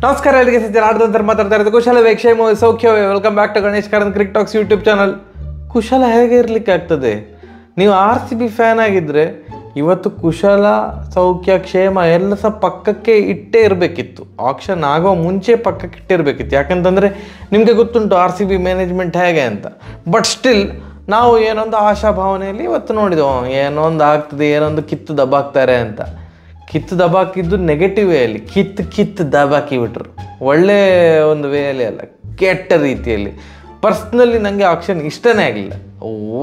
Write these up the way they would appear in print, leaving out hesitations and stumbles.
ನಮಸ್ಕಾರ ಎಲ್ಲರಿಗೆ ಸಜ್ಜನ ಆಟದಂತರ ಮಾತಾಡ್ತಾ ಇರೋದು ಕುಶಲ ಕ್ಷೇಮ ಸೌಖ್ಯವೇ. Welcome back to Ganesh Karanth cricket talks YouTube channel. ಕುಶಲ ಹೇಗೆ ಇರಲಿಕ್ಕೆ ಆಗ್ತದೆ? ನೀವು RCB ಫ್ಯಾನ್ ಆಗಿದ್ದರೆ ಇವತ್ತು ಕುಶಲ ಸೌಖ್ಯ ಕ್ಷೇಮ ಎಲ್ಲ ಸಹ ಪಕ್ಕಕ್ಕೆ ಇಟ್ಟೇ ಇರಬೇಕಿತ್ತು. ಆಕ್ಷನ್ ಆಗೋ ಮುಂಚೆ ಪಕ್ಕಕ್ಕೆ ಇಟ್ಟಿರಬೇಕಿತ್ತು. ಯಾಕಂತಂದರೆ ನಿಮಗೆ ಗೊತ್ತುಂಟು RCB ಮ್ಯಾನೇಜ್ಮೆಂಟ್ ಹೇಗೆ ಅಂತ. ಬಟ್ ಸ್ಟಿಲ್ ನಾವು ಏನೊಂದು ಆಶಾಭಾವನೆಯಲ್ಲಿ ಇವತ್ತು ನೋಡಿದೆವು, ಏನೊಂದು ಆಗ್ತದೆ, ಏನೊಂದು ಕಿತ್ತು ದಬ್ಬಾಕ್ತಾರೆ ಅಂತ. ಕಿತ್ತು ದಬಾಕಿದ್ದು ನೆಗೆಟಿವ್ ವೇಯಲ್ಲಿ ಕಿತ್ತು ದಬಾಕಿ ಬಿಟ್ರು. ಒಳ್ಳೆಯ ಒಂದು ವೇಯಲ್ಲಿ ಅಲ್ಲ, ಕೆಟ್ಟ ರೀತಿಯಲ್ಲಿ. ಪರ್ಸ್ನಲಿ ನನಗೆ ಆಕ್ಷನ್ ಇಷ್ಟನೇ ಆಗಲಿಲ್ಲ.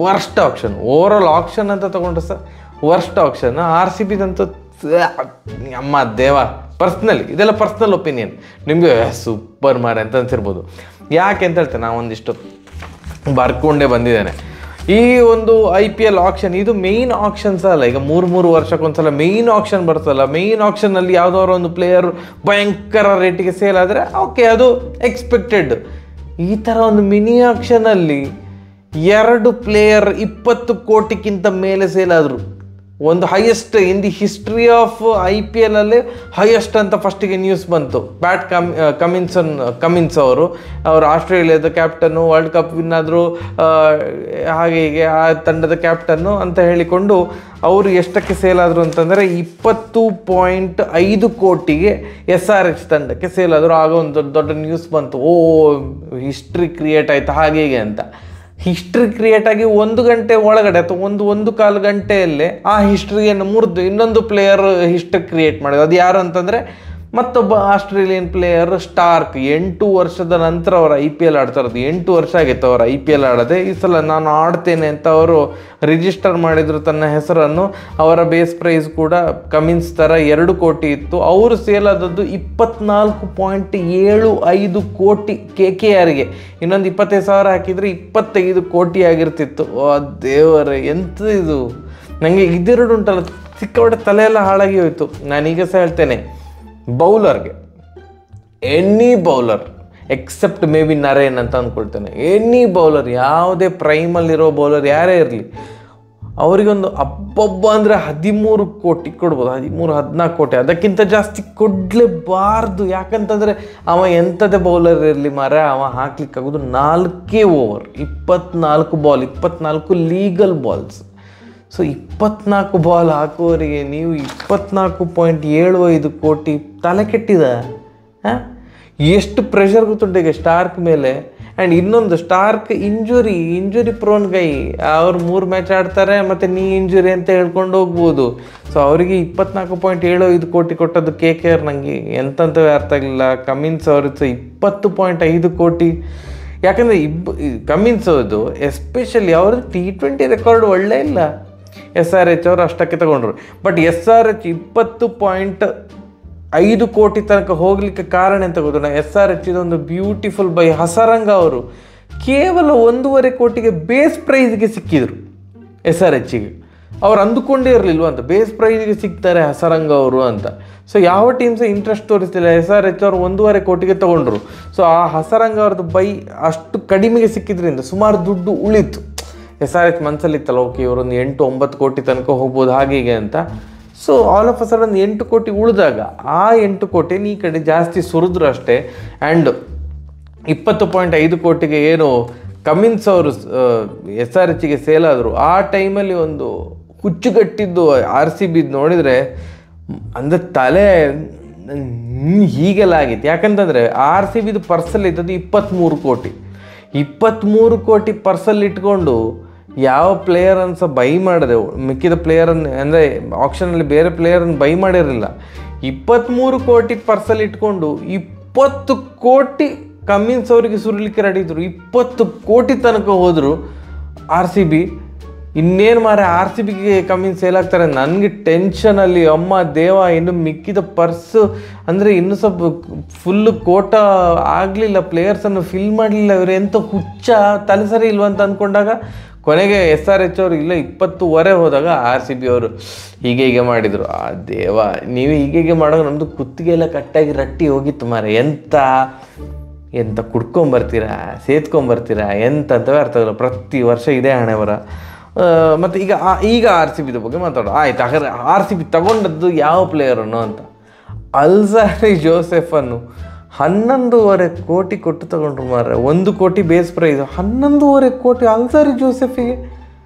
ವರ್ಸ್ಟ್ ಆಕ್ಷನ್, ಓವರಾಲ್ ಆಕ್ಷನ್ ಅಂತ ತೊಗೊಂಡ್ರೆ ಸಹ ವರ್ಸ್ಟ್ ಆಕ್ಷನ್. RCBದಂತೂ ಅಮ್ಮ ದೇವ. ಪರ್ಸ್ನಲಿ ಇದೆಲ್ಲ ಪರ್ಸ್ನಲ್ ಒಪಿನಿಯನ್. ನಿಮಗೆ ಸೂಪರ್ ಮಾರೆ ಅಂತ ಅನ್ಸಿರ್ಬೋದು. ಯಾಕೆ ಅಂತ ಹೇಳ್ತೇನೆ, ನಾನು ಒಂದಿಷ್ಟು ಬರ್ಕೊಂಡೇ ಬಂದಿದ್ದೇನೆ. ಈ ಒಂದು IPL ಆಕ್ಷನ್ ಇದು ಮೇಯ್ನ್ ಆಕ್ಷನ್ಸ್ ಅಲ್ಲ. ಈಗ ಮೂರು ವರ್ಷಕ್ಕೊಂದ್ಸಲ ಮೇಯ್ನ್ ಆಕ್ಷನ್ ಬರ್ತಲ್ಲ. ಮೇಯ್ನ್ ಆಕ್ಷನಲ್ಲಿ ಯಾವುದಾದ್ರು ಒಂದು ಪ್ಲೇಯರ್ ಭಯಂಕರ ರೇಟಿಗೆ ಸೇಲ್ ಆದರೆ ಓಕೆ, ಅದು ಎಕ್ಸ್ಪೆಕ್ಟೆಡ್. ಈ ಥರ ಒಂದು ಮಿನಿ ಆಕ್ಷನಲ್ಲಿ 2 ಪ್ಲೇಯರ್ 20 ಕೋಟಿಗಿಂತ ಮೇಲೆ ಸೇಲ್ ಆದರು. ಒಂದು highest in the history of IPL ಅಲ್ಲಿ ಹೈಯೆಸ್ಟ್ ಅಂತ ಫಸ್ಟಿಗೆ ನ್ಯೂಸ್ ಬಂತು. ಕಮಿನ್ಸ್ ಅವರು ಆಸ್ಟ್ರೇಲಿಯಾದ ಕ್ಯಾಪ್ಟನ್ನು, ವರ್ಲ್ಡ್ ಕಪ್ ವಿನ್ ಆದರು, ಹಾಗೆ ಹೀಗೆ ಆ ತಂಡದ ಕ್ಯಾಪ್ಟನ್ನು ಅಂತ ಹೇಳಿಕೊಂಡು ಅವರು ಎಷ್ಟಕ್ಕೆ ಸೇಲ್ ಆದರು ಅಂತಂದರೆ 20.5 ಕೋಟಿಗೆ SRH ತಂಡಕ್ಕೆ ಸೇಲ್ ಆದರು. ಆಗ ಒಂದು ದೊಡ್ಡ ನ್ಯೂಸ್ ಬಂತು, ಹಿಸ್ಟ್ರಿ ಕ್ರಿಯೇಟ್ ಆಯಿತು ಹಾಗೆ ಹೀಗೆ ಅಂತ. ಹಿಸ್ಟ್ರಿ ಕ್ರಿಯೇಟ್ ಆಗಿ 1 ಗಂಟೆ ಒಳಗಡೆ ಅಥವಾ ಒಂದು ಕಾಲು ಗಂಟೆಯಲ್ಲೇ ಆ ಹಿಸ್ಟ್ರಿಯನ್ನು ಮುರಿದು ಇನ್ನೊಂದು ಪ್ಲೇಯರ್ ಹಿಸ್ಟ್ರಿ ಕ್ರಿಯೇಟ್ ಮಾಡಿದ್ರು. ಅದು ಯಾರು ಅಂತಂದರೆ ಮತ್ತೊಬ್ಬ ಆಸ್ಟ್ರೇಲಿಯನ್ ಪ್ಲೇಯರ್ ಸ್ಟಾರ್ಕ್. 8 ವರ್ಷದ ನಂತರ ಅವರು IPL ಆಡ್ತಾ ಇರೋದು. 8 ವರ್ಷ ಆಗಿತ್ತು ಅವರು IPL ಆಡೋದೆ. ಈ ಸಲ ನಾನು ಆಡ್ತೇನೆ ಅಂತ ಅವರು ರಿಜಿಸ್ಟರ್ ಮಾಡಿದರು ತನ್ನ ಹೆಸರನ್ನು. ಅವರ ಬೇಸ್ ಪ್ರೈಸ್ ಕೂಡ ಕಮಿನ್ಸ್ ಥರ 2 ಕೋಟಿ ಇತ್ತು. ಅವರು ಸೇಲ್ ಆದದ್ದು 24.75 ಕೋಟಿ KKRಗೆ. ಇನ್ನೊಂದು 25,000 ಹಾಕಿದರೆ 25 ಕೋಟಿ ಆಗಿರ್ತಿತ್ತು. ದೇವರೇ, ಎಂತ ಇದು! ನನಗೆ ಇದೆರಡು ಉಂಟಲ್ಲ, ಸಿಕ್ಕಾಪಟ್ಟೆ ತಲೆಯೆಲ್ಲ ಹಾಳಾಗಿ ಹೋಯಿತು. ನಾನೀಗ ಸಹ ಹೇಳ್ತೇನೆ, ಬೌಲರ್ಗೆ any bowler except maybe Narine ಅಂತ ಅಂದ್ಕೊಳ್ತೇನೆ, ಎನಿ ಬೌಲರ್, ಯಾವುದೇ ಪ್ರೈಮಲ್ಲಿರೋ ಬೌಲರ್ ಯಾರೇ ಇರಲಿ, ಅವರಿಗೊಂದು ಅಬ್ಬಬ್ಬ ಅಂದರೆ 13 ಕೋಟಿ ಕೊಡ್ಬೋದು. 13-14 ಕೋಟಿ, ಅದಕ್ಕಿಂತ ಜಾಸ್ತಿ ಕೊಡಲೇಬಾರ್ದು. ಯಾಕಂತಂದರೆ ಅವ ಎಂಥದೇ ಬೌಲರ್ ಇರಲಿ ಮಾರೆ, ಅವ ಹಾಕ್ಲಿಕ್ಕಾಗೋದು 4 over, 24 ball, 24 legal balls. So 24 ball ಹಾಕುವವರಿಗೆ ನೀವು 24.75 ಕೋಟಿ ತಲೆ ಕೆಟ್ಟಿದ. ಎಷ್ಟು ಪ್ರೆಷರ್ ಗೊತ್ತುಂಟು ಈಗ ಸ್ಟಾರ್ಕ್ ಮೇಲೆ. ಆ್ಯಂಡ್ ಇನ್ನೊಂದು, ಸ್ಟಾರ್ಕ್ ಇಂಜುರಿ ಪ್ರೋನ್ ಗೈ. ಅವ್ರು 3 ಮ್ಯಾಚ್ ಆಡ್ತಾರೆ, ಮತ್ತು ನೀ ಇಂಜುರಿ ಅಂತ ಹೇಳ್ಕೊಂಡು ಹೋಗ್ಬೋದು. ಸೊ ಅವರಿಗೆ 24.75 ಕೋಟಿ ಕೊಟ್ಟದ್ದು KKR ನನಗೆ ಎಂತಂತವೇ ಅರ್ಥ ಆಗಲಿಲ್ಲ. ಕಮಿನ್ಸ್ ಅವ್ರದ್ದು 20.5 ಕೋಟಿ. ಯಾಕಂದರೆ ಕಮಿನ್ಸ್ ಅವ್ರದ್ದು ಎಸ್ಪೆಷಲಿ ಅವ್ರದ್ದು T20 ರೆಕಾರ್ಡ್ ಒಳ್ಳೆ ಇಲ್ಲ. SRH ಅವರು ಅಷ್ಟಕ್ಕೆ ತಗೊಂಡ್ರು. ಬಟ್ SRH 20.5 ಕೋಟಿ ತನಕ ಹೋಗಲಿಕ್ಕೆ ಕಾರಣ ಅಂತ ಗೊತ್ತಿಲ್ಲ. SRH ಇದೊಂದು ಬ್ಯೂಟಿಫುಲ್ ಬೈ ಹಸರಂಗ ಅವರು ಕೇವಲ 1.5 ಕೋಟಿಗೆ ಬೇಸ್ ಪ್ರೈಸ್ಗೆ ಸಿಕ್ಕಿದ್ರು. SRHಗೆ ಅವ್ರು ಅಂದುಕೊಂಡೇ ಇರಲಿಲ್ವ ಅಂತ, ಬೇಸ್ ಪ್ರೈಸ್ಗೆ ಸಿಗ್ತಾರೆ ಹಸರಂಗ ಅವರು ಅಂತ. ಸೊ ಯಾವ ಟೀಮ್ಸ್ ಇಂಟ್ರೆಸ್ಟ್ ತೋರಿಸ್ತಿಲ್ಲ. SRH ಅವರು 1.5 ಕೋಟಿಗೆ ತೊಗೊಂಡ್ರು. ಸೊ ಆ ಹಸರಂಗ ಅವ್ರದ್ದು ಬೈ ಅಷ್ಟು ಕಡಿಮೆಗೆ ಸಿಕ್ಕಿದ್ರಿಂದ ಸುಮಾರು ದುಡ್ಡು ಉಳಿತು. SRH ಮನಸ್ಸಲ್ಲಿತ್ತಲ್ಲ, ಓಕೆ ಇವರೊಂದು 8-9 ಕೋಟಿ ತನಕ ಹೋಗ್ಬೋದು ಹಾಗೆ ಹೀಗೆ ಅಂತ. So all of a sudden 8 ಕೋಟಿ ಉಳಿದಾಗ ಆ 8 ಕೋಟಿನ ಈ ಕಡೆ ಜಾಸ್ತಿ ಸುರಿದ್ರು ಅಷ್ಟೇ. ಆ್ಯಂಡ್ 20.5 ಕೋಟಿಗೆ ಏನು ಕಮಿನ್ಸ್ ಅವರು SRHಗೆ ಸೇಲ್ ಆದರು. ಆ ಟೈಮಲ್ಲಿ ಒಂದು ಹುಚ್ಚುಗಟ್ಟಿದ್ದು RCB ನೋಡಿದರೆ ಅಂದರೆ ತಲೆ ಹೀಗೆಲ್ಲ ಆಗಿತ್ತು. ಯಾಕಂತಂದರೆ RCBದು ಪರ್ಸಲ್ಲಿ ಇದ್ದದ್ದು 23 ಕೋಟಿ. 23 ಕೋಟಿ ಪರ್ಸಲ್ಲಿ ಇಟ್ಕೊಂಡು ಯಾವ ಪ್ಲೇಯರನ್ನು ಸಹ ಬೈ ಮಾಡಿದೆ, ಮಿಕ್ಕಿದ ಪ್ಲೇಯರನ್ನು ಅಂದರೆ ಆಕ್ಷನಲ್ಲಿ ಬೇರೆ ಪ್ಲೇಯರನ್ನು ಬೈ ಮಾಡಿರಲಿಲ್ಲ. 23 ಕೋಟಿ ಪರ್ಸಲ್ಲಿ ಇಟ್ಕೊಂಡು 20 ಕೋಟಿ ಕಮಿನ್ಸ್ ಅವರಿಗೆ ಸುರಿಲಿಕ್ಕೆ ರೆಡಿ ಇದ್ರು. 20 ಕೋಟಿ ತನಕ ಹೋದರು RCB. ಇನ್ನೇನು ಮಾರೆ, RCBಗೆ ಕಮಿನ್ಸ್ ಸೇಲ್ ಆಗ್ತಾರೆ. ನನಗೆ ಟೆನ್ಷನಲ್ಲಿ, ಅಮ್ಮ ದೇವ, ಇನ್ನು ಮಿಕ್ಕಿದ ಪರ್ಸು ಅಂದರೆ ಇನ್ನೂ ಸ್ವಲ್ಪ ಫುಲ್ಲು ಕೋಟಾ ಆಗಲಿಲ್ಲ, ಪ್ಲೇಯರ್ಸನ್ನು ಫಿಲ್ ಮಾಡಲಿಲ್ಲ. ಇವರು ಎಂಥ ಹುಚ್ಚ ತಲೆ ಸರಿ ಇಲ್ವಂತ ಅಂದ್ಕೊಂಡಾಗ ಕೊನೆಗೆ SRH ಅವರು ಇಲ್ಲ 20ವರೆ ಹೋದಾಗ RCB ಅವರು ಹೀಗೆ ಮಾಡಿದರು. ಆ ದೇವ, ನೀವು ಹೀಗೆ ಮಾಡೋದು ನಮ್ಮದು ಕುತ್ತಿಗೆ ಎಲ್ಲ ಕಟ್ಟಾಗಿ ರಟ್ಟಿ ಹೋಗಿತ್ತು ಮಾರೆ. ಎಂತ ಕುಡ್ಕೊಂಬರ್ತೀರಾ, ಸೇದ್ಕೊಂಬರ್ತೀರಾ, ಎಂತಂತವೇ ಅರ್ಥ ಆಗಲ್ಲ. ಪ್ರತಿ ವರ್ಷ ಇದೇ ಹಣೆ ಬರ. ಮತ್ತು ಈಗ RCBದ ಬಗ್ಗೆ ಮಾತಾಡೋದು. ಆಯ್ತು, ಹಾಗಾದ್ರೆ RCB ತಗೊಂಡದ್ದು ಯಾವ ಪ್ಲೇಯರನ್ನು ಅಂತ. ಅಲ್ಝಾರಿ ಜೋಸೆಫನ್ನು 11.5 ಕೋಟಿ ಕೊಟ್ಟು ತಗೊಂಡ್ರು ಮಾರ್ರೆ. 1 ಕೋಟಿ ಬೇಸ್ ಪ್ರೈಸ್, 11.5 ಕೋಟಿ ಅಲ್ಸಾರಿ ಜೋಸೆಫಿಗೆ.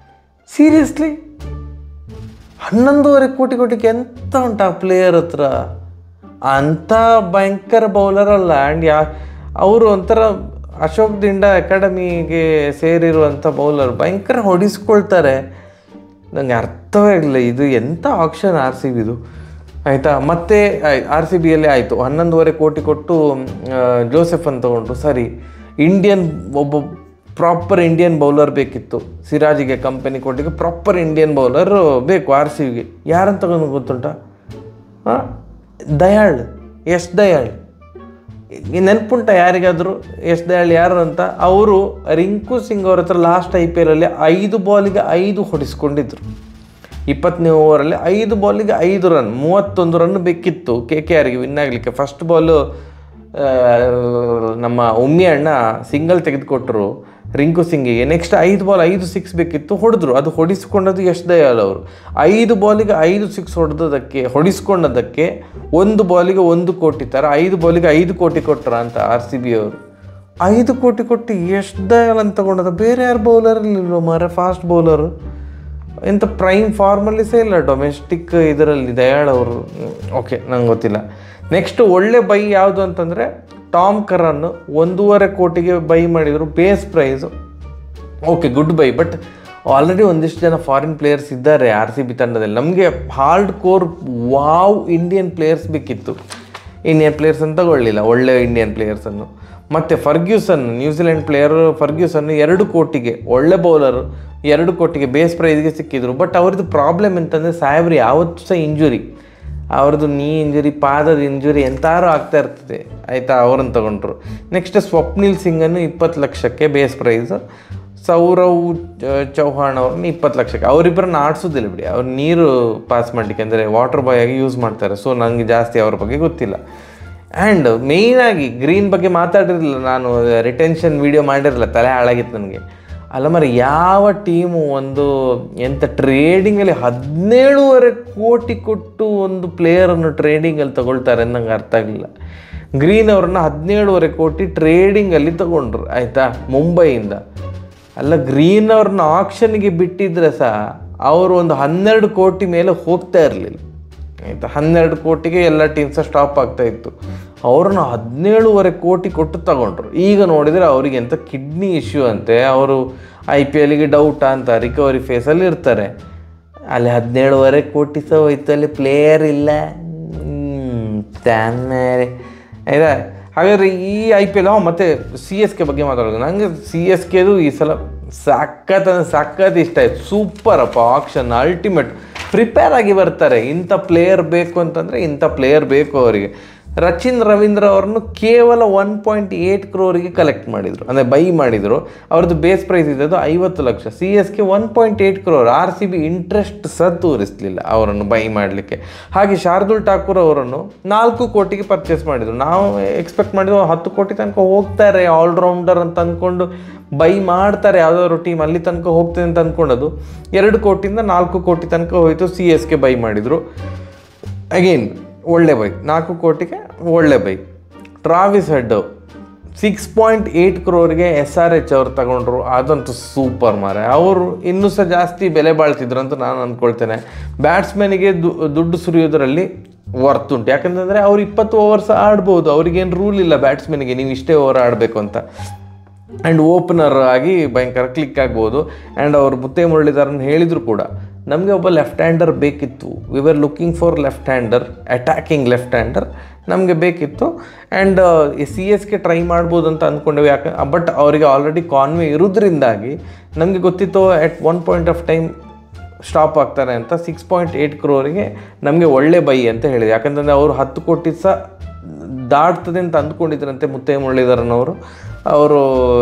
ಸೀರಿಯಸ್ಲಿ 11.5 ಕೋಟಿ ಕೊಟ್ಟಿಗೆ ಎಂತ ಉಂಟು ಆ ಪ್ಲೇಯರ್ ಹತ್ರ? ಅಂಥ ಭಯಂಕರ ಬೌಲರ್ ಅಲ್ಲ. ಆ್ಯಂಡ್ ಅವರು ಒಂಥರ ಅಶೋಕ್ ದಿಂಡ ಅಕಾಡೆಮಿಗೆ ಸೇರಿರುವಂಥ ಬೌಲರ್, ಭಯಂಕರ ಹೊಡಿಸ್ಕೊಳ್ತಾರೆ. ನನಗೆ ಅರ್ಥವೇ ಆಗಲಿಲ್ಲ ಇದು ಎಂಥ ಆಕ್ಷನ್ ಆರ್ ಸಿ ಬಿದು, ಆಯಿತಾ. ಮತ್ತೆ ಆರ್ ಸಿ ಬಿಯಲ್ಲಿ ಆಯಿತು 11.5 ಕೋಟಿ ಕೊಟ್ಟು ಜೋಸೆಫನ್ನು ತೊಗೊಂಡ್ರು. ಸರಿ, ಒಬ್ಬ ಪ್ರಾಪರ್ ಇಂಡಿಯನ್ ಬೌಲರ್ ಬೇಕಿತ್ತು. ಸಿರಾಜಿಗೆ ಕಂಪನಿ ಕೊಟ್ಟಿಗೆ ಪ್ರಾಪರ್ ಇಂಡಿಯನ್ ಬೌಲರ್ ಬೇಕು ಆರ್ ಸಿ ಬಿಗೆ. ಯಾರಂತ ತಗೊಂಡು ಗೊತ್ತುಂಟ? ದಯಾಳ್, ಯಶ್ ದಯಾಳ್. ನೆನಪುಂಟ ಯಾರಿಗಾದರೂ ಯಶ್ ದಯಾಳ್ ಯಾರು ಅಂತ? ಅವರು ರಿಂಕು ಸಿಂಗ್ ಅವ್ರ ಹತ್ರ ಲಾಸ್ಟ್ IPL ಅಲ್ಲಿ 5 ಬಾಲಿಗೆ 5 ಹೊಡಿಸ್ಕೊಂಡಿದ್ರು. 20ನೇ ಓವರಲ್ಲಿ 5 ಬಾಲಿಗೆ 5 ರನ್, 31 ರನ್ ಬೇಕಿತ್ತು KKRಗೆ ವಿನ್ ಆಗಲಿಕ್ಕೆ. ಫಸ್ಟ್ ಬಾಲು ನಮ್ಮ ಉಮ್ಮಿ ಅಣ್ಣ ಸಿಂಗಲ್ ತೆಗೆದುಕೊಟ್ಟರು ರಿಂಕು ಸಿಂಗಿಗೆ. ನೆಕ್ಸ್ಟ್ 5 ಬಾಲ್ 5 ಸಿಕ್ಸ್ ಬೇಕಿತ್ತು, ಹೊಡೆದ್ರು. ಅದು ಹೊಡಿಸ್ಕೊಂಡದ್ದು ಯಶ್ ದಯಾಳ್ ಅವರು. 5 ಬಾಲಿಗೆ 5 ಸಿಕ್ಸ್ ಹೊಡಿಸ್ಕೊಂಡದಕ್ಕೆ 1 ಬಾಲಿಗೆ 1 ಕೋಟಿ ಥರ 5 ಬಾಲಿಗೆ 5 ಕೋಟಿ ಕೊಟ್ಟರ ಅಂತ ಆರ್ ಸಿ ಬಿ ಅವರು. 5 ಕೋಟಿ ಕೊಟ್ಟು ಯಶ್ ದಯಾಳ್ ಅಂತ ತಗೊಂಡದ. ಬೇರೆ ಯಾರು ಬೌಲರಲ್ಲಿಲ್ವ ಮಾರ ಫಾಸ್ಟ್ ಬೌಲರು? ಎಂಥ ಪ್ರೈಮ್ ಫಾರ್ಮಲ್ಲಿ ಸಹ ಇಲ್ಲ ಡೊಮೆಸ್ಟಿಕ್ ಇದರಲ್ಲಿ ದಯಾಳ್ ಅವರು. ಓಕೆ, ನಂಗೆ ಗೊತ್ತಿಲ್ಲ. ನೆಕ್ಸ್ಟ್ ಒಳ್ಳೆ ಬೈ ಯಾವುದು ಅಂತಂದರೆ ಟಾಮ್ ಕರನ್ 1.5 ಕೋಟಿಗೆ ಬೈ ಮಾಡಿದರು base price. Okay, good bye. But already ಒಂದಿಷ್ಟು ಜನ ಫಾರಿನ್ ಪ್ಲೇಯರ್ಸ್ ಇದ್ದಾರೆ ಆರ್ ಸಿ ಬಿ ತಂಡದಲ್ಲಿ. ನಮಗೆ ಹಾರ್ಡ್ ಕೋರ್ ಇಂಡಿಯನ್ ಪ್ಲೇಯರ್ಸ್ ಬೇಕಿತ್ತು. ಇಂಡಿಯನ್ ಪ್ಲೇಯರ್ಸನ್ನು ತಗೊಳ್ಳಿಲ್ಲ, ಒಳ್ಳೆ ಇಂಡಿಯನ್ ಪ್ಲೇಯರ್ಸನ್ನು. ಮತ್ತು ಫರ್ಗ್ಯೂಸನ್, ನ್ಯೂಜಿಲೆಂಡ್ ಪ್ಲೇಯರ್ ಫರ್ಗ್ಯೂಸನ್ 2 ಕೋಟಿಗೆ ಒಳ್ಳೆ ಬೌಲರು, 2 ಕೋಟಿಗೆ ಬೇಸ್ ಪ್ರೈಸ್ಗೆ ಸಿಕ್ಕಿದ್ರು. ಬಟ್ ಅವ್ರದ್ದು ಪ್ರಾಬ್ಲಮ್ ಎಂತಂದರೆ ಸಾಹೇಬ್ರು ಯಾವತ್ತೂ ಸಹ ಇಂಜುರಿ, ಅವ್ರದ್ದು ನೀ ಇಂಜುರಿ, ಪಾದದ ಇಂಜುರಿ ಎಂತಾರು ಆಗ್ತಾ ಇರ್ತದೆ, ಆಯಿತಾ. ಅವ್ರನ್ನ ತಗೊಂಡ್ರು. ನೆಕ್ಸ್ಟ್ ಸ್ವಪ್ನಿಲ್ ಸಿಂಗನ್ನು 20 ಲಕ್ಷಕ್ಕೆ ಬೇಸ್ ಪ್ರೈಸು. ಸೌರವ್ ಚೌಹಾಣ್ ಅವ್ರನ್ನ 20 ಲಕ್ಷಕ್ಕೆ. ಅವರಿಬ್ಬರನ್ನ ಆಡಿಸೋದಿಲ್ಲ ಬಿಡಿ, ಅವ್ರು ನೀರು ಪಾಸ್ ಮಾಡಲಿಕ್ಕೆ ಅಂದರೆ ವಾಟರ್ ಬಾಯ್ ಆಗಿ ಯೂಸ್ ಮಾಡ್ತಾರೆ. ಸೊ ನನಗೆ ಜಾಸ್ತಿ ಅವ್ರ ಬಗ್ಗೆ ಗೊತ್ತಿಲ್ಲ. ಆ್ಯಂಡ್ ಮೇಯ್ನಾಗಿ ಗ್ರೀನ್ ಬಗ್ಗೆ ಮಾತಾಡಿರಲಿಲ್ಲ ನಾನು, ರಿಟೆನ್ಷನ್ ವೀಡಿಯೋ ಮಾಡಿರಲಿಲ್ಲ, ತಲೆ ಹಾಳಾಗಿತ್ತು ನನಗೆ. ಅಲ್ಲ ಮರ, ಯಾವ ಟೀಮು ಒಂದು ಟ್ರೇಡಿಂಗಲ್ಲಿ 17.5 ಕೋಟಿ ಕೊಟ್ಟು ಒಂದು ಪ್ಲೇಯರನ್ನು ಟ್ರೇಡಿಂಗಲ್ಲಿ ತಗೊಳ್ತಾರೆ ನಂಗೆ ಅರ್ಥ ಆಗಲಿಲ್ಲ. ಗ್ರೀನ್ ಅವ್ರನ್ನ 17.5 ಕೋಟಿ ಟ್ರೇಡಿಂಗಲ್ಲಿ ತಗೊಂಡ್ರು, ಆಯಿತಾ, ಮುಂಬೈಯಿಂದ. ಅಲ್ಲ, ಗ್ರೀನ್ ಅವ್ರನ್ನ ಆಕ್ಷನ್ಗೆ ಬಿಟ್ಟಿದ್ರೆ ಸಹ ಅವರು ಒಂದು 12 ಕೋಟಿ ಮೇಲೆ ಹೋಗ್ತಾ ಇರಲಿಲ್ಲ, ಆಯಿತಾ. 12 ಕೋಟಿಗೆ ಎಲ್ಲ ಟೀಮ್ಸ ಸ್ಟಾಪ್ ಆಗ್ತಾಯಿತ್ತು. ಅವ್ರನ್ನ 17.5 ಕೋಟಿ ಕೊಟ್ಟು ತಗೊಂಡ್ರು. ಈಗ ನೋಡಿದರೆ ಅವರಿಗೆ ಎಂಥ ಕಿಡ್ನಿ ಇಶ್ಯೂ ಅಂತೆ. ಅವರು IPLಗೆ ಡೌಟ್ ಅಂತ ರಿಕವರಿ ಫೇಸಲ್ಲಿ ಇರ್ತಾರೆ. ಅಲ್ಲಿ 17.5 ಕೋಟಿ ಸಹ ಹೋಯ್ತು, ಅಲ್ಲಿ ಪ್ಲೇಯರ್ ಇಲ್ಲ ತಾನೇ, ಆಯಿತಾ. ಹಾಗಾದರೆ ಈ IPL ಮತ್ತು CSK ಬಗ್ಗೆ ಮಾತಾಡೋದು. ನನಗೆ CSKದು ಈ ಸಲ ಸಖತ್ ಇಷ್ಟ ಆಯಿತು. ಸೂಪರ್ ಅಪ್ಪ, ಆಕ್ಷನ್ ಅಲ್ಟಿಮೇಟ್. ಪ್ರಿಪೇರ್ ಆಗಿ ಬರ್ತಾರೆ. ಇಂಥ ಪ್ಲೇಯರ್ ಬೇಕು ಅಂತಂದರೆ ಇಂಥ ಪ್ಲೇಯರ್ ಬೇಕು ಅವರಿಗೆ. ರಚಿನ್ ರವೀಂದ್ರ ಅವ್ರನ್ನು ಕೇವಲ 1.8 ಕ್ರೋರಿಗೆ ಕಲೆಕ್ಟ್ ಮಾಡಿದರು, ಅಂದರೆ ಬೈ ಮಾಡಿದರು. ಅವ್ರದ್ದು ಬೇಸ್ ಪ್ರೈಸ್ ಇದ್ದದ್ದು 50 lakh. CSK 1.8 crore. RCB interest ಸಹ ತೋರಿಸಲಿಲ್ಲ ಅವರನ್ನು ಬೈ ಮಾಡಲಿಕ್ಕೆ. ಹಾಗೆ ಶಾರ್ದುಲ್ ಠಾಕೂರ್ ಅವರನ್ನು 4 ಕೋಟಿಗೆ ಪರ್ಚೇಸ್ ಮಾಡಿದರು. ನಾವು ಎಕ್ಸ್ಪೆಕ್ಟ್ ಮಾಡಿದ್ವು 10 ಕೋಟಿ ತನಕ ಹೋಗ್ತಾರೆ ಆಲ್ರೌಂಡರ್ ಅಂತ ಅಂದ್ಕೊಂಡು ಬೈ ಮಾಡ್ತಾರೆ ಯಾವುದಾದ್ರು ಟೀಮ್, ಅಲ್ಲಿ ತನಕ ಹೋಗ್ತದೆ ಅಂತ ಅಂದ್ಕೊಂಡದು. 2 ಕೋಟಿಯಿಂದ 4 ಕೋಟಿ ತನಕ ಹೋಯಿತು. CSK ಬೈ ಮಾಡಿದರು. ಅಗೇನ್ ಒಳ್ಳೆ ಬೈ, 4 ಕೋಟಿಗೆ ಒಳ್ಳೆ ಬೈ. ಟ್ರಾವಿಸ್ ಹೆಡ್ 6.8 ಕ್ರೋರ್ಗೆ SRH ಅವ್ರು ತಗೊಂಡ್ರು. ಅದಂತೂ ಸೂಪರ್ ಮಾರೆ. ಅವರು ಇನ್ನೂ ಸಹ ಜಾಸ್ತಿ ಬೆಲೆ ಬಾಳ್ತಿದ್ರು ಅಂತ ನಾನು ಅಂದ್ಕೊಳ್ತೇನೆ. ಬ್ಯಾಟ್ಸ್ಮನಿಗೆ ದುಡ್ಡು ಸುರಿಯೋದ್ರಲ್ಲಿ ವರ್ತ್ ಉಂಟು. ಯಾಕಂತಂದರೆ ಅವ್ರು 20 ಓವರ್ಸ್ ಆಡ್ಬೋದು, ಅವ್ರಿಗೇನು ರೂಲ್ ಇಲ್ಲ ಬ್ಯಾಟ್ಸ್ಮನಿಗೆ ನೀವು ಇಷ್ಟೇ ಓವರ್ ಆಡಬೇಕು ಅಂತ. ಆ್ಯಂಡ್ ಓಪನರ್ ಆಗಿ ಭಯಂಕರ ಕ್ಲಿಕ್ ಆಗ್ಬೋದು. ಆ್ಯಂಡ್ ಅವರು ಮುತ್ತೆ ಮುರಳೀಧರನ್ ಹೇಳಿದರು ಕೂಡ, ನಮಗೆ ಒಬ್ಬ ಲೆಫ್ಟ್ ಹ್ಯಾಂಡರ್ ಬೇಕಿತ್ತು. We were looking for left hander, attacking left hander ನಮಗೆ ಬೇಕಿತ್ತು. ಆ್ಯಂಡ್ CSK ಟ್ರೈ ಮಾಡ್ಬೋದು ಅಂತ ಅಂದ್ಕೊಂಡೆವು. ಬಟ್ ಅವರಿಗೆ ಆಲ್ರೆಡಿ ಕಾನ್ವೆ ಇರೋದ್ರಿಂದಾಗಿ ನಮಗೆ ಗೊತ್ತಿತ್ತು at one point of time stop ಆಗ್ತಾರೆ ಅಂತ. 6.8 ಕ್ರೋರಿಗೆ ನಮಗೆ ಒಳ್ಳೆ ಬೈ ಅಂತ ಹೇಳಿದೆ. ಯಾಕಂತಂದರೆ ಅವರು 10 ಕೋಟಿ ಸಹ ದಾಟ್ತದೆ ಅಂತ ಅಂದ್ಕೊಂಡಿದ್ರಂತೆ ಮುತ್ತೆ ಮುರಳೀಧರನ್ ಅವರು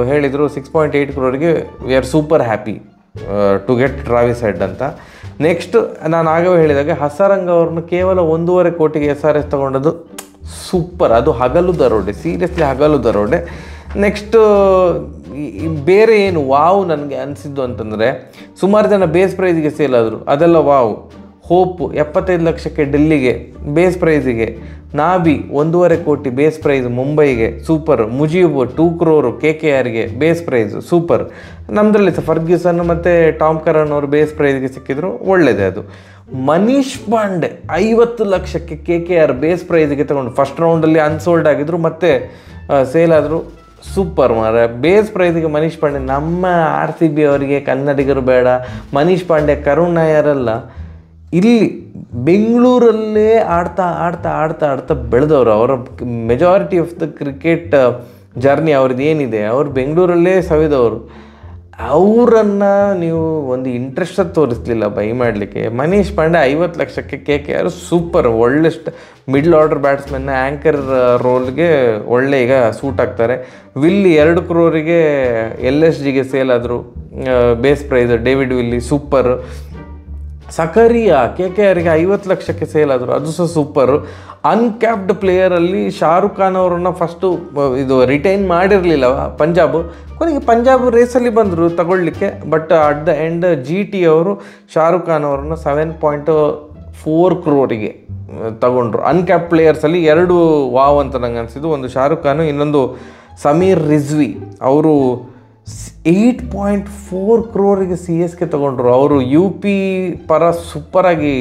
ಹೇಳಿದರು 6.8 ಕ್ರೋರಿಗೆ we are super happy to get Travis Head ಅಂತ. ನೆಕ್ಸ್ಟ್ ನಾನು ಆಗವೇ ಹೇಳಿದಾಗೆ ಹಸರಂಗ್ ಅವ್ರನ್ನ ಕೇವಲ 1.5 ಕೋಟಿಗೆ SRH ತಗೊಂಡದ್ದು ಸೂಪರ್. ಅದು ಹಗಲು ದರೋಡೆ, ಸೀರಿಯಸ್ಲಿ ಹಗಲು ದರೋಡೆ. ನೆಕ್ಸ್ಟ್ ಬೇರೆ ಏನು ವಾವ್ ನನಗೆ ಅನಿಸಿದ್ದು ಅಂತಂದರೆ, ಸುಮಾರು ಜನ ಬೇಸ್ ಪ್ರೈಸಿಗೆ ಸೇಲ್ ಆದರು, ಅದೆಲ್ಲ ವಾವ್. ಹೋಪ್ 75 ಲಕ್ಷಕ್ಕೆ ಡೆಲ್ಲಿಗೆ base ಪ್ರೈಸಿಗೆ. Nabi 1.5 crore base price ಮುಂಬೈಗೆ, ಸೂಪರ್. ಮುಜೀಬ್ 2 crore KKRಗೆ ಬೇಸ್ ಪ್ರೈಸ್, ಸೂಪರ್. ನಮ್ಮದ್ರಲ್ಲಿ ಫರ್ಗ್ಯೂಸನ್ ಮತ್ತು ಟಾಮ್ ಕರನ್ ಅವರು ಬೇಸ್ ಪ್ರೈಸ್ಗೆ ಸಿಕ್ಕಿದ್ರು, ಒಳ್ಳೆಯದೇ ಅದು. ಮನೀಶ್ ಪಾಂಡೆ 50 ಲಕ್ಷಕ್ಕೆ KKR ಬೇಸ್ ಪ್ರೈಸ್ಗೆ ತಗೊಂಡು ಫಸ್ಟ್ ರೌಂಡಲ್ಲಿ ಅನ್ಸೋಲ್ಡ್ ಆಗಿದ್ರು, ಮತ್ತೆ ಸೇಲ್ ಆದರು, ಸೂಪರ್ ಮಾರ. ಬೇಸ್ ಪ್ರೈಸ್ಗೆ ಮನೀಶ್ ಪಾಂಡೆ. ನಮ್ಮ RCB ಅವರಿಗೆ ಕನ್ನಡಿಗರು ಬೇಡ, ಮನೀಶ್ ಪಾಂಡೆ ಕರುಣ್ ನಾಯರ್ ಅಲ್ಲ, ಇಲ್ಲಿ ಬೆಂಗಳೂರಲ್ಲೇ ಆಡ್ತಾ ಆಡ್ತಾ ಆಡ್ತಾ ಆಡ್ತಾ ಬೆಳೆದವರು. ಅವರ majority of the cricket journey ಅವ್ರದ್ದು ಏನಿದೆ, ಅವ್ರು ಬೆಂಗಳೂರಲ್ಲೇ ಸವಿದವರು. ಅವರನ್ನು ನೀವು ಒಂದು ಇಂಟ್ರೆಸ್ಟ್ ತೋರಿಸ್ಲಿಲ್ಲ ಬೈ ಮಾಡಲಿಕ್ಕೆ. ಮನೀಶ್ ಪಾಂಡೆ 50 ಲಕ್ಷಕ್ಕೆ KKR, ಸೂಪರ್. ಒಳ್ಳೆ ಮಿಡ್ಲ್ ಆರ್ಡರ್ ಬ್ಯಾಟ್ಸ್ಮನ್ನ ಆ್ಯಂಕರ್ ರೋಲ್ಗೆ ಒಳ್ಳೆ ಈಗ ಸೂಟ್ ಆಗ್ತಾರೆ. ವಿಲ್ಲಿ 2 crore LSGಗೆ ಸೇಲ್ ಆದರು, base price. David Willey super. Sakariya KKRಗೆ 50 ಲಕ್ಷಕ್ಕೆ ಸೇಲ್ ಆದರು, ಅದು ಸಹ ಸೂಪರು. ಅನ್ಕ್ಯಾಪ್ಡ್ ಪ್ಲೇಯರಲ್ಲಿ ಶಾರುಖ್ ಖಾನ್ ಅವರನ್ನು ಫಸ್ಟು ಇದು ರಿಟೈನ್ ಮಾಡಿರಲಿಲ್ಲ ಪಂಜಾಬ್, ಕೊನೆಗೆ ಪಂಜಾಬ್ ರೇಸಲ್ಲಿ ಬಂದರು ತಗೊಳ್ಳಿಕ್ಕೆ. But at the end GT ಅವರು ಶಾರುಖ್ ಖಾನ್ ಅವರನ್ನು 7.4 crore ತಗೊಂಡ್ರು. ಅನ್ಕ್ಯಾಪ್ ಪ್ಲೇಯರ್ಸಲ್ಲಿ 2 ವಾವ್ ಅಂತ ನಂಗೆ ಅನಿಸಿದ್ದು. ಒಂದು ಶಾರುಖ್ ಖಾನು, ಇನ್ನೊಂದು ಸಮೀರ್ ರಿಜ್ವಿ. ಅವರು 8.4 crore CSK ತಗೊಂಡ್ರು. ಅವರು UP ಪರ ಸೂಪರಾಗಿ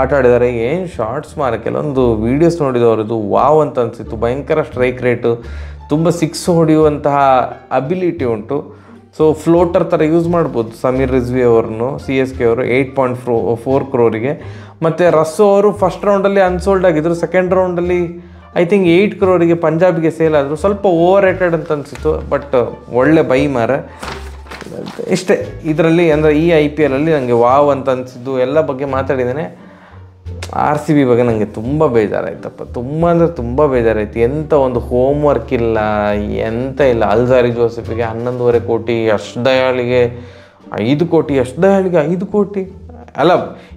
ಆಟ ಆಡಿದ್ದಾರೆ. ಏನು ಶಾರ್ಟ್ಸ್ ಮಾರ, ಕೆಲವೊಂದು ವೀಡಿಯೋಸ್ ನೋಡಿದವರದು ವಾವ್ ಅಂತ ಅನಿಸಿತ್ತು. ಭಯಂಕರ ಸ್ಟ್ರೈಕ್ ರೇಟು, ತುಂಬ 6 ಹೊಡೆಯುವಂತಹ ಅಬಿಲಿಟಿ ಉಂಟು. ಸೊ ಫ್ಲೋಟರ್ ಥರ ಯೂಸ್ ಮಾಡ್ಬೋದು ಸಮೀರ್ ರಿಜ್ವಿ ಅವರನ್ನು CSK ಅವರು 8.4 crore. ಮತ್ತು ರಸ್ಸೋ ಅವರು ಫಸ್ಟ್ ರೌಂಡಲ್ಲಿ ಅನ್ಸೋಲ್ಡ್ ಆಗಿದ್ದರು, ಸೆಕೆಂಡ್ ರೌಂಡಲ್ಲಿ ಐ ಥಿಂಕ್ 8 crore ಪಂಜಾಬ್ಗೆ ಸೇಲ್ ಆದರು. ಸ್ವಲ್ಪ ಓವರ್ ರೇಟೆಡ್ ಅಂತ ಅನಿಸಿತ್ತು, ಬಟ್ ಒಳ್ಳೆ ಬೈ ಮಾರ. ಇಷ್ಟೇ ಇದರಲ್ಲಿ, ಅಂದರೆ ಈ IPL ಅಲ್ಲಿ ನನಗೆ ವಾವ್ ಅಂತ ಅನಿಸಿದ್ದು ಎಲ್ಲ ಬಗ್ಗೆ ಮಾತಾಡಿದ್ದೇನೆ. RCB ಬಗ್ಗೆ ನನಗೆ ತುಂಬ ಬೇಜಾರಾಯ್ತಪ್ಪ, ತುಂಬ ಅಂದರೆ ತುಂಬ ಬೇಜಾರಾಯ್ತು. ಎಂಥ ಒಂದು ಹೋಮ್ ವರ್ಕ್ ಇಲ್ಲ, ಎಂಥ ಇಲ್ಲ. ಅಲ್ಜಾರಿ ಜೋಸೆಫಿಗೆ 11.5 ಕೋಟಿ, ಯಶ್ ದಯಾಳಿಗೆ 5 ಕೋಟಿ, ಯಶ್ ದಯಾಳಿಗೆ 5 ಕೋಟಿ ಅಲ್ಲ.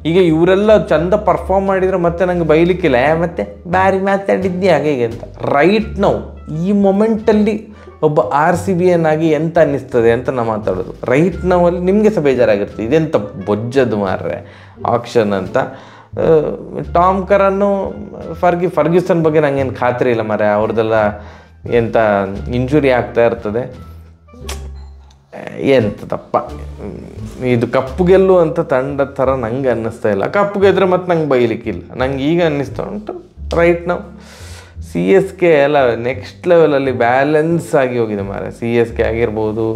ಈಗ ಇವರೆಲ್ಲ ಚಂದ ಪರ್ಫಾರ್ಮ್ ಮಾಡಿದರೆ ಮತ್ತೆ ನನಗೆ ಬೈಲಿಕ್ಕಿಲ್ಲ, ಮತ್ತೆ ಬಾರಿ ಮಾತಾಡಿದ್ದೆ ಹಾಗೆ ಹೀಗೆ ಅಂತ. ರೈಟ್ ನಾವು ಈ ಮೊಮೆಂಟಲ್ಲಿ ಒಬ್ಬ RCBN ಆಗಿ ಎಂತ ಅನ್ನಿಸ್ತದೆ ಅಂತ ನಾವು ಮಾತಾಡೋದು. ರೈಟ್ ನಾವಲ್ಲಿ ನಿಮಗೆ ಸಹ ಬೇಜಾರಾಗಿರುತ್ತೆ, ಇದೆಂತ ಬೊಜ್ಜದು ಮಾರ್ರೆ ಆಕ್ಷನ್ ಅಂತ. ಟಾಮ್ ಕರನ್ನು ಫರ್ಗ್ಯೂಸನ್ ಬಗ್ಗೆ ನನಗೇನು ಖಾತ್ರಿ ಇಲ್ಲ ಮಾರ್ರೆ, ಅವ್ರದ್ದೆಲ್ಲ ಎಂಥ ಇಂಜುರಿ ಆಗ್ತಾ ಇರ್ತದೆ. ಎಂತದಪ್ಪ ಇದು ಕಪ್ಪು ಗೆಲ್ಲುವಂಥ ತಂಡದ ಥರ ನಂಗೆ ಅನ್ನಿಸ್ತಾ ಇಲ್ಲ. ಕಪ್ಪು ಗೆದ್ರೆ ಮತ್ತು ನಂಗೆ ಬೈಲಿಕ್ಕಿಲ್ಲ, ನಂಗೆ ಈಗ ಅನ್ನಿಸ್ತಾ ಉಂಟು. ರೈಟ್ ನಾವು CSK ಎಲ್ಲ ನೆಕ್ಸ್ಟ್ ಲೆವೆಲಲ್ಲಿ ಬ್ಯಾಲೆನ್ಸ್ ಆಗಿ ಹೋಗಿದೆ ಮಾರೆ. CSK ಆಗಿರ್ಬೋದು,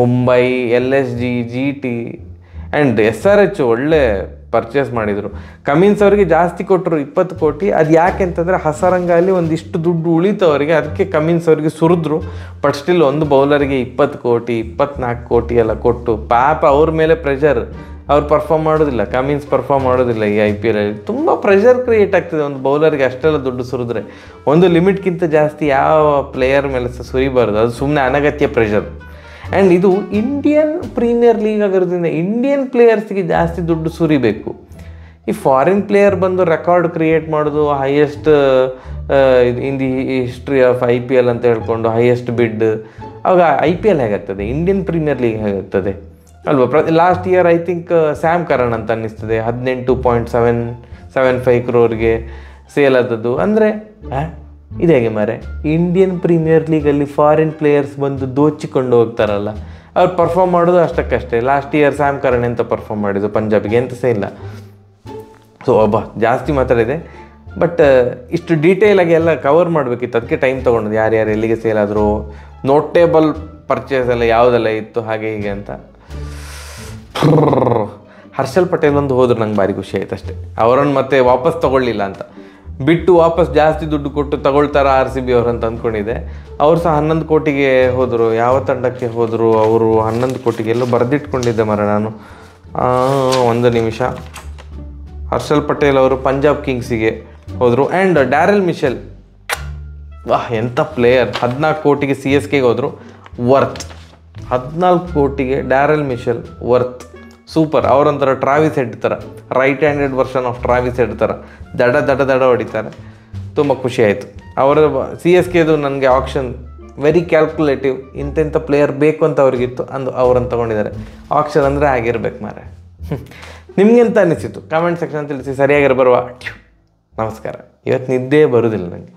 Mumbai, LSG, GT and SRH ಒಳ್ಳೆ ಪರ್ಚೇಸ್ ಮಾಡಿದರು. ಕಮಿನ್ಸ್ ಅವರಿಗೆ ಜಾಸ್ತಿ ಕೊಟ್ಟರು 20 ಕೋಟಿ. ಅದು ಯಾಕೆ ಅಂತಂದರೆ ಹಸರಂಗಾಲಿ ಒಂದಿಷ್ಟು ದುಡ್ಡು ಉಳಿತು ಅವರಿಗೆ, ಅದಕ್ಕೆ ಕಮಿನ್ಸ್ ಅವರಿಗೆ ಸುರಿದ್ರು. ಬಟ್ ಸ್ಟಿಲ್ ಒಂದು ಬೌಲರಿಗೆ 20 ಕೋಟಿ 24 ಕೋಟಿ ಎಲ್ಲ ಕೊಟ್ಟು ಪಾಪ ಅವ್ರ ಮೇಲೆ ಪ್ರೆಷರ್. ಅವ್ರು ಪರ್ಫಾರ್ಮ್ ಮಾಡೋದಿಲ್ಲ, ಕಮಿನ್ಸ್ ಪರ್ಫಾರ್ಮ್ ಮಾಡೋದಿಲ್ಲ. ಈ IPL ಅಲ್ಲಿ ತುಂಬ ಪ್ರೆಷರ್ ಕ್ರಿಯೇಟ್ ಆಗ್ತದೆ ಒಂದು ಬೌಲರ್ಗೆ ಅಷ್ಟೆಲ್ಲ ದುಡ್ಡು ಸುರಿದ್ರೆ. ಒಂದು ಲಿಮಿಟ್ಗಿಂತ ಜಾಸ್ತಿ ಯಾವ ಪ್ಲೇಯರ್ ಮೇಲೆ ಸಹ ಸುರಿಬಾರ್ದು, ಅದು ಸುಮ್ಮನೆ ಅನಗತ್ಯ ಪ್ರೆಷರ್. ಆ್ಯಂಡ್ ಇದು ಇಂಡಿಯನ್ ಪ್ರೀಮಿಯರ್ ಲೀಗ್ ಆಗಿರೋದ್ರಿಂದ ಇಂಡಿಯನ್ ಪ್ಲೇಯರ್ಸ್ಗೆ ಜಾಸ್ತಿ ದುಡ್ಡು ಸುರಿಬೇಕು. ಈ ಫಾರಿನ್ ಪ್ಲೇಯರ್ ಬಂದು ರೆಕಾರ್ಡ್ ಕ್ರಿಯೇಟ್ ಮಾಡೋದು, highest in the history of IPL ಅಂತ ಹೇಳ್ಕೊಂಡು ಹೈಯೆಸ್ಟ್ ಬಿಡ್, ಆವಾಗ IPL ಹೇಗಾಗ್ತದೆ, ಇಂಡಿಯನ್ ಪ್ರೀಮಿಯರ್ ಲೀಗ್ ಹೇಗಾಗ್ತದೆ ಅಲ್ವಾ? Last year I think Sam Karan ಅಂತ ಅನ್ನಿಸ್ತದೆ 18.75 crore ಸೇಲ್ ಆದದ್ದು. ಅಂದರೆ ಇದು ಹೇಗೆ ಮಾರೆ, Indian premier legally foreign players ಬಂದು ದೋಚಿಕೊಂಡು ಹೋಗ್ತಾರಲ್ಲ, ಅವ್ರು ಪರ್ಫಾರ್ಮ್ ಮಾಡೋದು ಅಷ್ಟಕ್ಕಷ್ಟೇ. ಲಾಸ್ಟ್ ಇಯರ್ ಸ್ಯಾಮ್ ಕರಣ್ ಎಂತ ಪರ್ಫಾರ್ಮ್ ಮಾಡಿದ್ದು ಪಂಜಾಬಿಗೆ, ಎಂತ ಸಹ ಇಲ್ಲ. ಸೊ ಜಾಸ್ತಿ ಮಾತಾಡಿದೆ, ಬಟ್ ಇಷ್ಟು ಡೀಟೇಲಾಗಿ ಎಲ್ಲ ಕವರ್ ಮಾಡಬೇಕಿತ್ತು, ಅದಕ್ಕೆ ಟೈಮ್ ತೊಗೊಂಡು ಯಾರ್ಯಾರು ಎಲ್ಲಿಗೆ ಸೇಲ್ ಆದರು, ನೋಟೇಬಲ್ ಪರ್ಚೇಸ್ ಎಲ್ಲ ಯಾವುದೆಲ್ಲ ಇತ್ತು ಹಾಗೆ ಹೀಗೆ ಅಂತ. ಹರ್ಷಲ್ ಪಟೇಲ್ ಒಂದು ಹೋದ್ರು, ನಂಗೆ ಭಾರಿ ಖುಷಿ ಆಯ್ತು ಅಷ್ಟೇ. ಅವರನ್ನು ಮತ್ತೆ ವಾಪಸ್ ತೊಗೊಳ್ಳಿಲ್ಲ ಅಂತ, ಬಿಟ್ಟು ವಾಪಸ್ ಜಾಸ್ತಿ ದುಡ್ಡು ಕೊಟ್ಟು ತಗೊಳ್ತಾರ RCB ಅವರು ಅಂತ ಅಂದ್ಕೊಂಡಿದ್ದೆ. ಅವ್ರು ಸಹ 11 ಕೋಟಿಗೆ ಹೋದರು. ಯಾವ ತಂಡಕ್ಕೆ ಹೋದರು ಅವರು? 11 ಕೋಟಿಗೆ ಎಲ್ಲೋ ಬರೆದಿಟ್ಕೊಂಡಿದ್ದೆ ನಾನು. ಒಂದು ನಿಮಿಷ. ಹರ್ಷಲ್ ಪಟೇಲ್ ಅವರು ಪಂಜಾಬ್ ಕಿಂಗ್ಸಿಗೆ ಹೋದರು. ಆ್ಯಂಡ್ ಡ್ಯಾರೆಲ್ ಮಿಶೆಲ್, ವಾಹ್ ಎಂಥ ಪ್ಲೇಯರ್, 14 ಕೋಟಿಗೆ CSKಗೆ ಹೋದರು. ವರ್ತ್ 14 ಕೋಟಿಗೆ ಡ್ಯಾರೆಲ್ ಮಿಶೆಲ್ ವರ್ತ್, ಸೂಪರ್. ಅವರೊಂಥರ ಟ್ರಾವಿಸ್ ಹೆಡ್ ಥರ, right handed version of Travis Head ಥರ ದಡ ದಡ ದಡ ಹೊಡಿತಾರೆ. ತುಂಬ ಖುಷಿ ಆಯಿತು. ಅವರ CSKದು ನನಗೆ ಆಕ್ಷನ್ ವೆರಿ ಕ್ಯಾಲ್ಕುಲೇಟಿವ್, ಇಂಥ ಪ್ಲೇಯರ್ ಬೇಕು ಅಂತ ಅವ್ರಿಗಿತ್ತು, ಅವರನ್ನು ತೊಗೊಂಡಿದ್ದಾರೆ. ಆಕ್ಷನ್ ಅಂದರೆ ಆಗಿರ್ಬೇಕು ಮಾರೆ. ನಿಮಗೆಂತ ಅನ್ನಿಸಿತು ಕಾಮೆಂಟ್ ಸೆಕ್ಷನ್ ತಿಳಿಸಿ. ಸರಿಯಾಗಿರೋ ಬರುವ ನಮಸ್ಕಾರ. ಇವತ್ತು ನಿದ್ದೆ ಬರೋದಿಲ್ಲ ನನಗೆ.